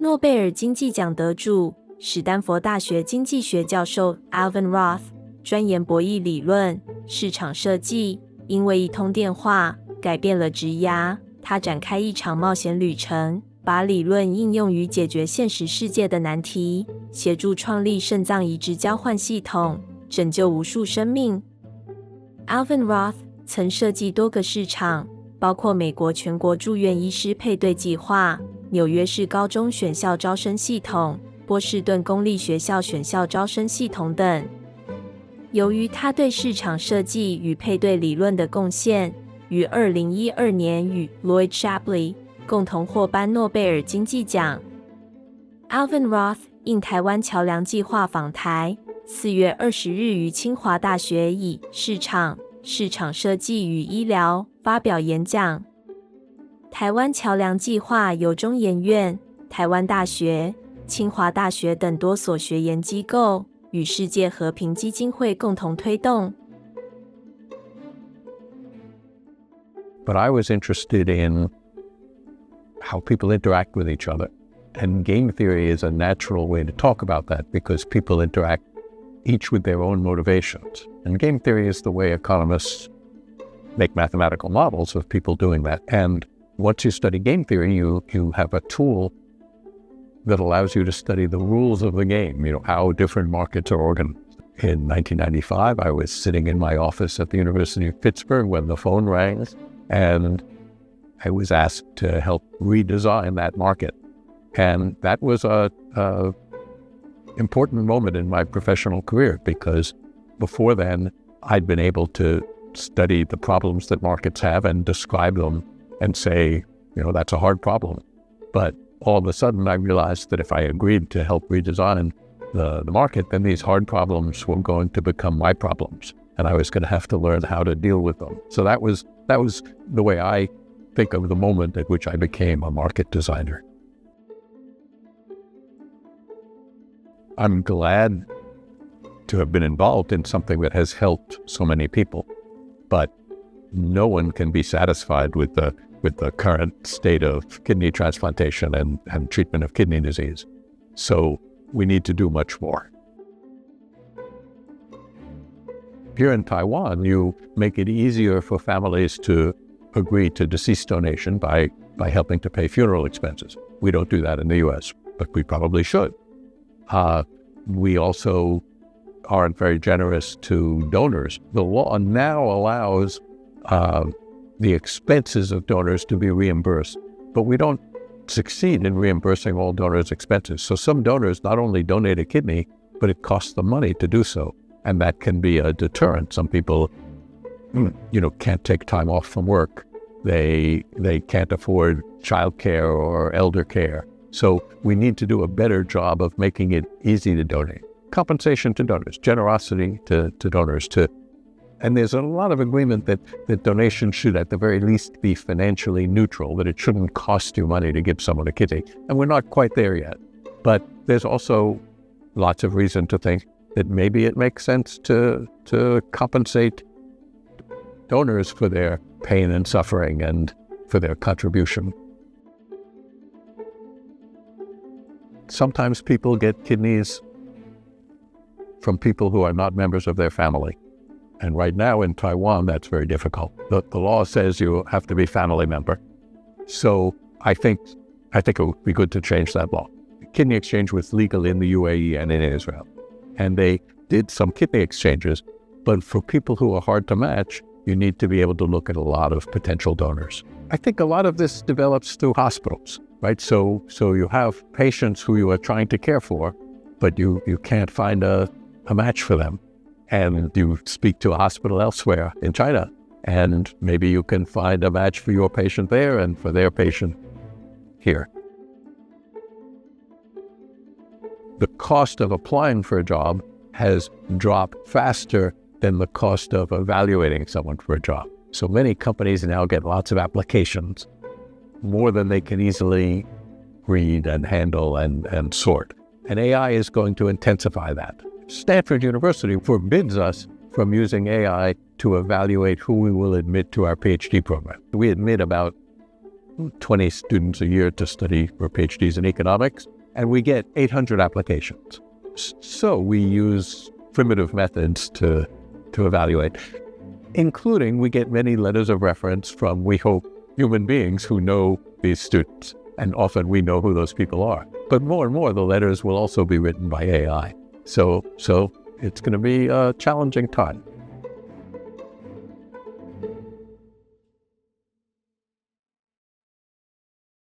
诺贝尔经济奖得主、史丹佛大学经济学教授 Alvin Roth 专研博弈理论、市场设计，因为一通电话改变了职涯。他展开一场冒险旅程，把理论应用于解决现实世界的难题，协助创立肾脏移植交换系统，拯救无数生命。Alvin Roth 曾设计多个市场，包括美国全国住院医师配对计划、纽约市高中选校招生系统、波士顿公立学校选校招生系统等。由于他对市场设计与配对理论的贡献，于2012年与 Lloyd Shapley 共同获颁诺贝尔经济奖。Alvin Roth 应台湾桥梁计划访台，4月20日于清华大学以市场设计与医疗发表演讲。台湾桥梁计划由中研院、台湾大学、清华大学等多所学研机构与世界和平基金会共同推动。But I was interested in how people interact with each other. And game theory is a natural way to talk about that because people interact each with their own motivations. And game theory is the way economists make mathematical models of people doing that. And once you study game theory, you have a tool that allows you to study the rules of the game, how different markets are organized. In 1995, I was sitting in my office at the University of Pittsburgh when the phone rang, and I was asked to help redesign that market. And that was a important moment in my professional career because before then, I'd been able to study the problems that markets have and describe them and say, that's a hard problem. But all of a sudden, I realized that if I agreed to help redesign the market, then these hard problems were going to become my problems, and I was going to have to learn how to deal with them. So that was the way I think of the moment at which I became a market designer. I'm glad to have been involved in something that has helped so many people, but no one can be satisfied with the current state of kidney transplantation and treatment of kidney disease. So we need to do much more. Here in Taiwan, you make it easier for families to agree to deceased donation by helping to pay funeral expenses. We don't do that in the US, but we probably should. We also aren't very generous to donors. The law now allows the expenses of donors to be reimbursed, but we don't succeed in reimbursing all donors' expenses. So some donors not only donate a kidney, but it costs them money to do so. And that can be a deterrent. Some people, can't take time off from work. They can't afford childcare or elder care. So we need to do a better job of making it easy to donate. Compensation to donors, generosity to donors, and there's a lot of agreement that donations should at the very least be financially neutral, that it shouldn't cost you money to give someone a kidney. And we're not quite there yet. But there's also lots of reason to think that maybe it makes sense to compensate donors for their pain and suffering and for their contribution. Sometimes people get kidneys from people who are not members of their family. And right now in Taiwan, that's very difficult. The law says you have to be family member. So I think it would be good to change that law. Kidney exchange was legal in the UAE and in Israel. And they did some kidney exchanges. But for people who are hard to match, you need to be able to look at a lot of potential donors. I think a lot of this develops through hospitals, right? So you have patients who you are trying to care for, but you can't find a match for them. And you speak to a hospital elsewhere in China, and maybe you can find a match for your patient there and for their patient here. The cost of applying for a job has dropped faster than the cost of evaluating someone for a job. So many companies now get lots of applications, more than they can easily read and handle and sort. And AI is going to intensify that. Stanford University forbids us from using AI to evaluate who we will admit to our PhD program. We admit about 20 students a year to study for PhDs in economics, and we get 800 applications. So we use primitive methods to evaluate, including we get many letters of reference from, we hope, human beings who know these students, and often we know who those people are. But more and more, the letters will also be written by AI. So it's going to be a challenging time.